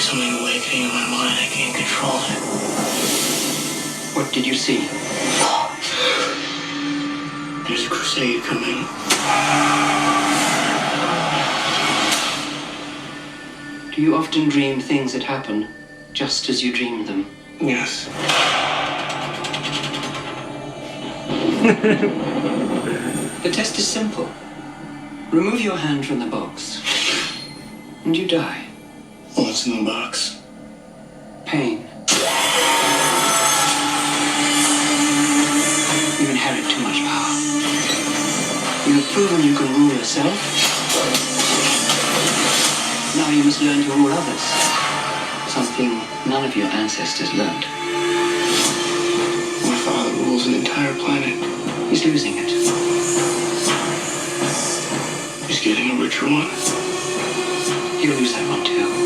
There's something awakening in my mind. I can't control it. What did you see? There's a crusade coming. Do you often dream things that happen just as you dreamed them? Yes. The test is simple. Remove your hand from the box, and you die. What's in the box? Pain. You inherit too much power. You have proven you can rule yourself. Now you must learn to rule others. Something none of your ancestors learned. My father rules an entire planet. He's losing it. He's getting a richer one. He'll lose that one too.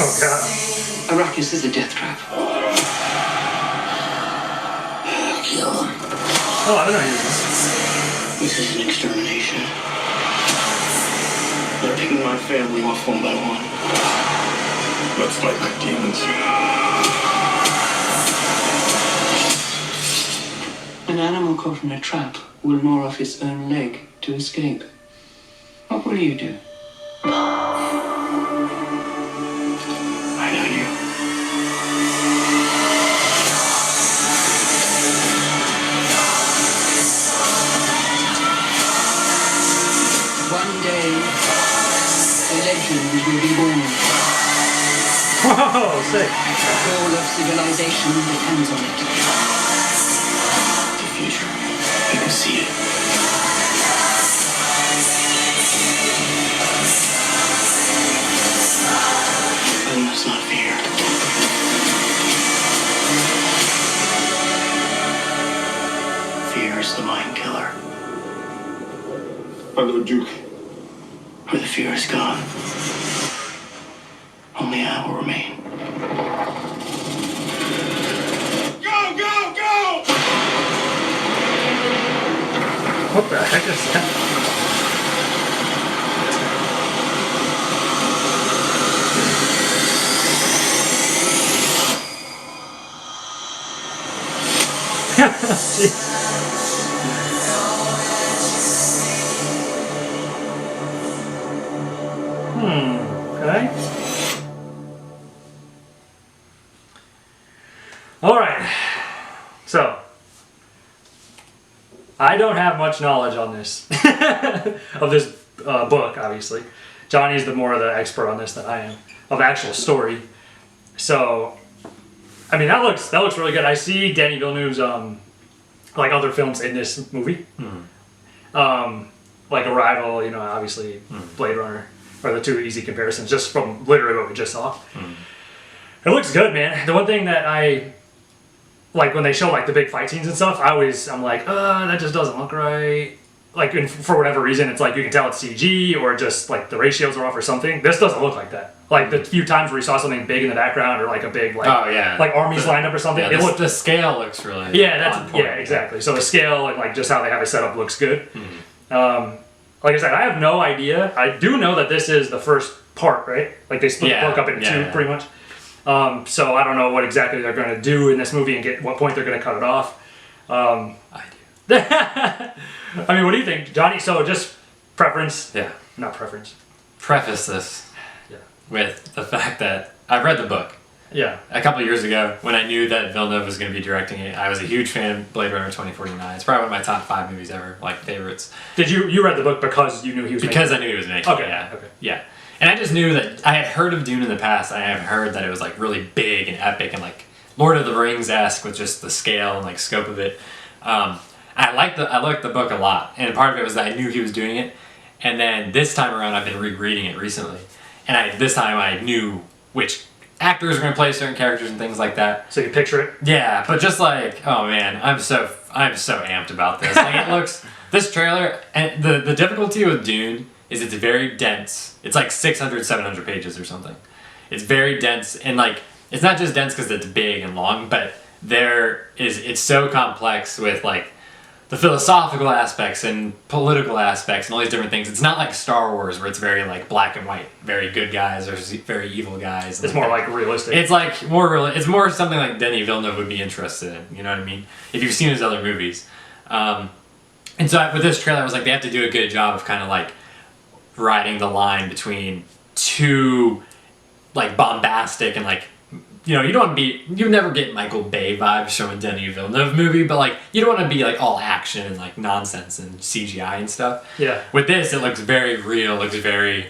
Oh god. Arrakis is a death trap. Kill him. Oh, I don't know. This is an extermination. They're picking my family off one by one. Let's fight like demons. An animal caught in a trap will gnaw off its own leg to escape. What will you do? I know you. One day, a legend will be born. Whoa, sick. All of civilization depends on it. The future. I can see it. And that's not fear. Fear is the mind killer. Hello, Duke. Where the fear is gone, only I will remain. Go, go, go! What the heck is that? Okay. All right. So, I don't have much knowledge on this of this book. Obviously, Johnny's the more the expert on this than I am of the actual story. So, I mean that looks really good. I see Denis Villeneuve's like other films in this movie, like Arrival. You know, obviously Blade Runner are the two easy comparisons just from literally what we just saw. It looks good, man. The one thing that I like when they show like the big fight scenes and stuff, I'm like, that just doesn't look right. Like, and for whatever reason, it's like you can tell it's CG or just like the ratios are off or something. This doesn't look like that. Like the few times where you saw something big in the background or like a big like like armies lined up or something, Yeah, it looked the scale looks really on point. Yeah, exactly. So the scale and like just how they have it set up looks good. Like I said, I have no idea. I do know that this is the first part, right? Like they split the book up into two, pretty much. So I don't know what exactly they're going to do in this movie and what point they're going to cut it off. I do. I mean, what do you think, Johnny? So just preference. Yeah. Not preference. Preface this with the fact that I've read the book. Yeah. A couple of years ago, when I knew that Villeneuve was going to be directing it, I was a huge fan of Blade Runner 2049. It's probably one of my top 5 movies ever, like favorites. Did you read the book because you knew he was because making I knew he was making it? it. Yeah. Okay. Yeah. And I just knew that I had heard of Dune in the past. I had heard that it was like really big and epic and like Lord of the Rings-esque with just the scale and like scope of it. I liked the book a lot, and part of it was that I knew he was doing it. And then this time around, I've been rereading it recently, and this time I knew which actors are going to play certain characters and things like that. So you picture it? Yeah, but just like, oh man, I'm so amped about this. Like it looks, this trailer, and the difficulty with Dune is it's very dense. It's like 600, 700 pages or something. It's very dense, and like it's not just dense because it's big and long, but it's so complex with like the philosophical aspects and political aspects and all these different things. It's not like Star Wars where it's very like black and white, very good guys or very evil guys. It's more like realistic. It's like more real. It's more something like Denis Villeneuve would be interested in. You know what I mean? If you've seen his other movies. And so with this trailer, I was like, they have to do a good job of kind of like riding the line between too like bombastic and like, you know, you never get Michael Bay vibes from a Denis Villeneuve movie, but like you don't want to be like all action and like nonsense and CGI and stuff. Yeah. With this, it looks very real. Looks very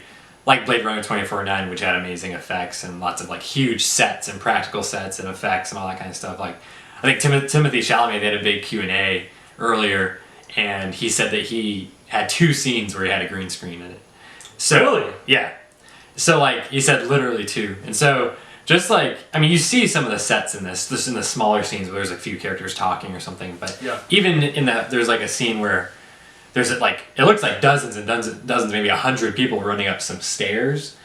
like Blade Runner 2049, which had amazing effects and lots of like huge sets and practical sets and effects and all that kind of stuff. Like I think Timothy Chalamet, they had a big Q&A earlier, and he said that he had 2 scenes where he had a green screen in it. So, really? Yeah. So like he said literally 2. And so just like, I mean, you see some of the sets in this, just in the smaller scenes where there's a few characters talking or something, but yeah. Even in that, there's like a scene where there's like, it looks like dozens and dozens, maybe 100 people running up some stairs,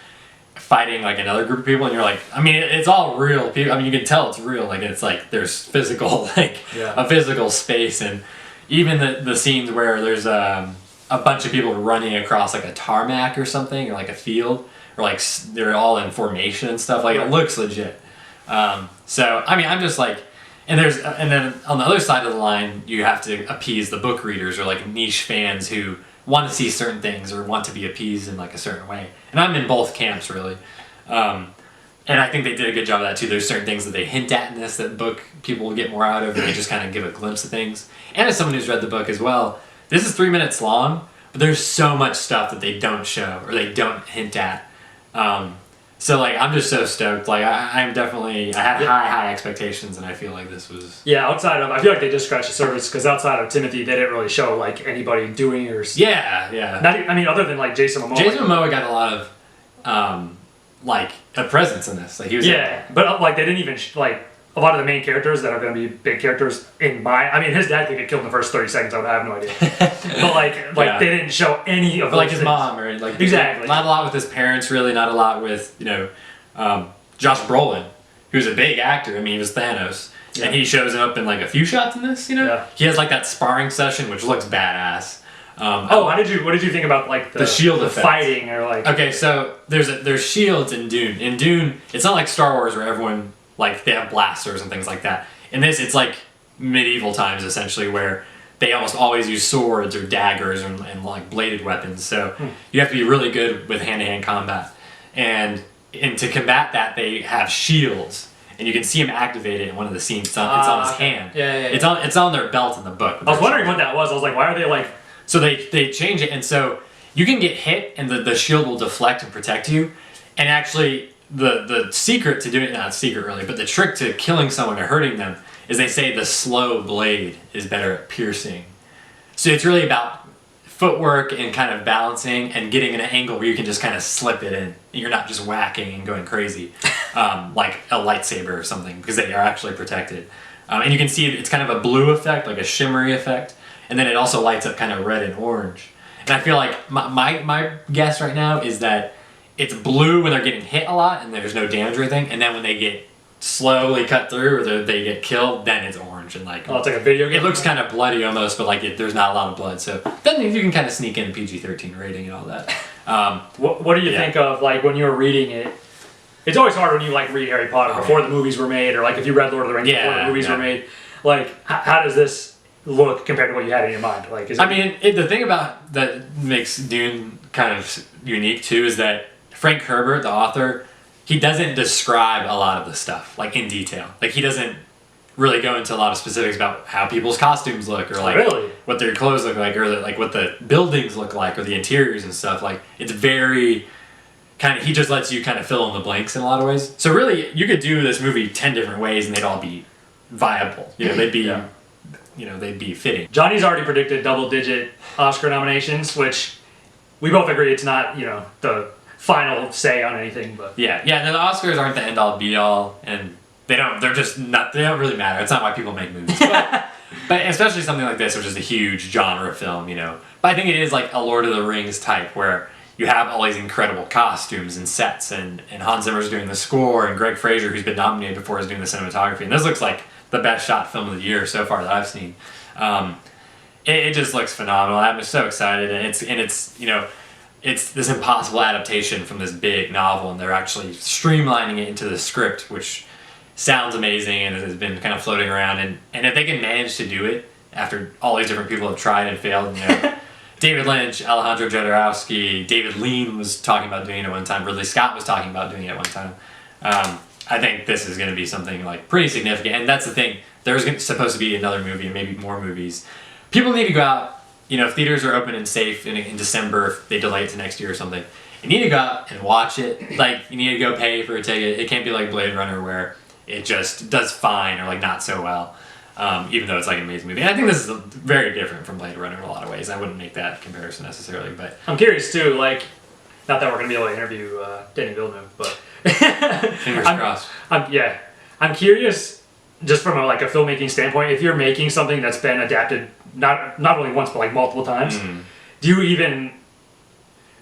fighting like another group of people, and you're like, I mean, it's all real people. I mean, you can tell it's real. Like it's like there's physical, like a physical space, and even the scenes where there's a bunch of people running across like a tarmac or something, or like a field, or like they're all in formation and stuff. Like it looks legit. So I mean, I'm just like, and then on the other side of the line, you have to appease the book readers or like niche fans who want to see certain things or want to be appeased in like a certain way. And I'm in both camps really. And I think they did a good job of that too. There's certain things that they hint at in this that book people will get more out of, and they just kind of give a glimpse of things. And as someone who's read the book as well, this is 3 minutes long, but there's so much stuff that they don't show or they don't hint at. So like I'm just so stoked. Like I'm definitely, I have high expectations, and I feel like this was outside of, I feel like they just scratched the surface, because outside of Timothy, they didn't really show like anybody doing or not even, I mean, other than like Jason Momoa. Jason Momoa got a lot of like a presence in this. Like he was but like they didn't even like a lot of the main characters that are going to be big characters I mean, his dad could get killed in the first 30 seconds. I have no idea. But like they didn't show any of like those his things. mom, or like exactly. Not a lot with his parents, really. Not a lot with Josh Brolin, who's a big actor. I mean, he was Thanos, and he shows up in like a few shots in this. You know, he has like that sparring session, which looks badass. What did you think about like the shield the effect? fighting or like? Okay, so there's shields in Dune. In Dune, it's not like Star Wars where everyone like they have blasters and things like that. In this, it's like medieval times essentially, where they almost always use swords or daggers and like bladed weapons. So you have to be really good with hand-to-hand combat, and to combat that, they have shields. And you can see him activate it in one of the scenes. It's on his hand. It's on their belt in the book. I was wondering what that was. I was like, why are they like? So they change it, and so you can get hit, and the shield will deflect and protect you. And actually, the secret to doing it, not secret really, but the trick to killing someone or hurting them is they say the slow blade is better at piercing. So it's really about footwork and kind of balancing and getting an angle where you can just kind of slip it in. You're not just whacking and going crazy like a lightsaber or something, because they are actually protected. And you can see it's kind of a blue effect, like a shimmery effect. And then it also lights up kind of red and orange. And I feel like my guess right now is that it's blue when they're getting hit a lot and there's no damage or anything. And then when they get slowly cut through or they get killed, then it's orange. And like, it's like a video game. It looks kind of bloody almost, but like there's not a lot of blood. So then you can kind of sneak in PG-13 rating and all that. What do you think of like when you were reading it? It's always hard when you like read Harry Potter before the movies were made, or like if you read Lord of the Rings before the movies were made. Like, how does this look compared to what you had in your mind? Like, the thing about that makes Dune kind of unique too is that Frank Herbert, the author, he doesn't describe a lot of the stuff like in detail. Like he doesn't really go into a lot of specifics about how people's costumes look, or like what their clothes look like, or like what the buildings look like, or the interiors and stuff. Like it's very kind of, he just lets you kind of fill in the blanks in a lot of ways. So really, you could do this movie 10 different ways and they'd all be viable. You know, they'd be. They'd be fitting. Johnny's already predicted double-digit Oscar nominations, which we both agree it's not, the final say on anything. But the Oscars aren't the end-all, be-all, and they don't really matter. It's not why people make movies. But especially something like this, which is a huge genre film, But I think it is like a Lord of the Rings type, where you have all these incredible costumes and sets, and Hans Zimmer's doing the score, and Greg Fraser, who's been nominated before, is doing the cinematography. And this looks like the best shot film of the year so far that I've seen. it just looks phenomenal. I'm just so excited, and it's you know, it's this impossible adaptation from this big novel, and they're actually streamlining it into the script, which sounds amazing and has been kind of floating around. And if they can manage to do it after all these different people have tried and failed, you know, David Lynch, Alejandro Jodorowsky, David Lean was talking about doing it at one time. Ridley Scott was talking about doing it at one time. I think this is going to be something like pretty significant, and that's the thing. There's supposed to be another movie and maybe more movies. People need to go out. You know, if theaters are open and safe in December, if they delay it to next year or something, you need to go out and watch it. Like, you need to go pay for a ticket. It can't be like Blade Runner where it just does fine or like not so well, even though it's like an amazing movie. And I think this is very different from Blade Runner in a lot of ways. I wouldn't make that comparison necessarily, but I'm curious too, like, not that we're going to be able to interview Denis Villeneuve, but fingers crossed. I'm curious, just from a filmmaking standpoint, if you're making something that's been adapted not only once but like multiple times, do you even?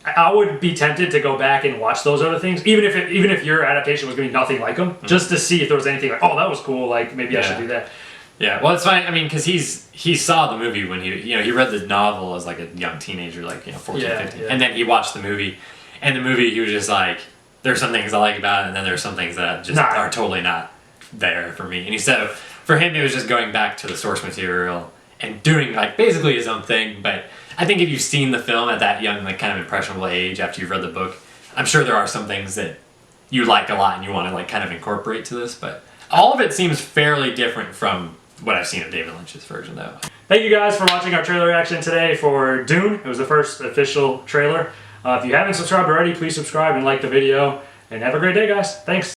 I would be tempted to go back and watch those other things, even if your adaptation was going to be nothing like them, just to see if there was anything like, oh, that was cool, like maybe I should do that. Yeah, well, it's fine. I mean, because he saw the movie when he read the novel as like a young teenager, like 14, 15, and then he watched the movie, and the movie he was just like, there's some things I like about it, and then there's some things that just are totally not there for me. And he said for him it was just going back to the source material and doing like basically his own thing. But I think if you've seen the film at that young, like kind of impressionable age after you've read the book, I'm sure there are some things that you like a lot and you want to like kind of incorporate to this. But all of it seems fairly different from what I've seen of David Lynch's version, though. Thank you guys for watching our trailer reaction today for Dune. It was the first official trailer. If you haven't subscribed already, please subscribe and like the video. And have a great day, guys. Thanks.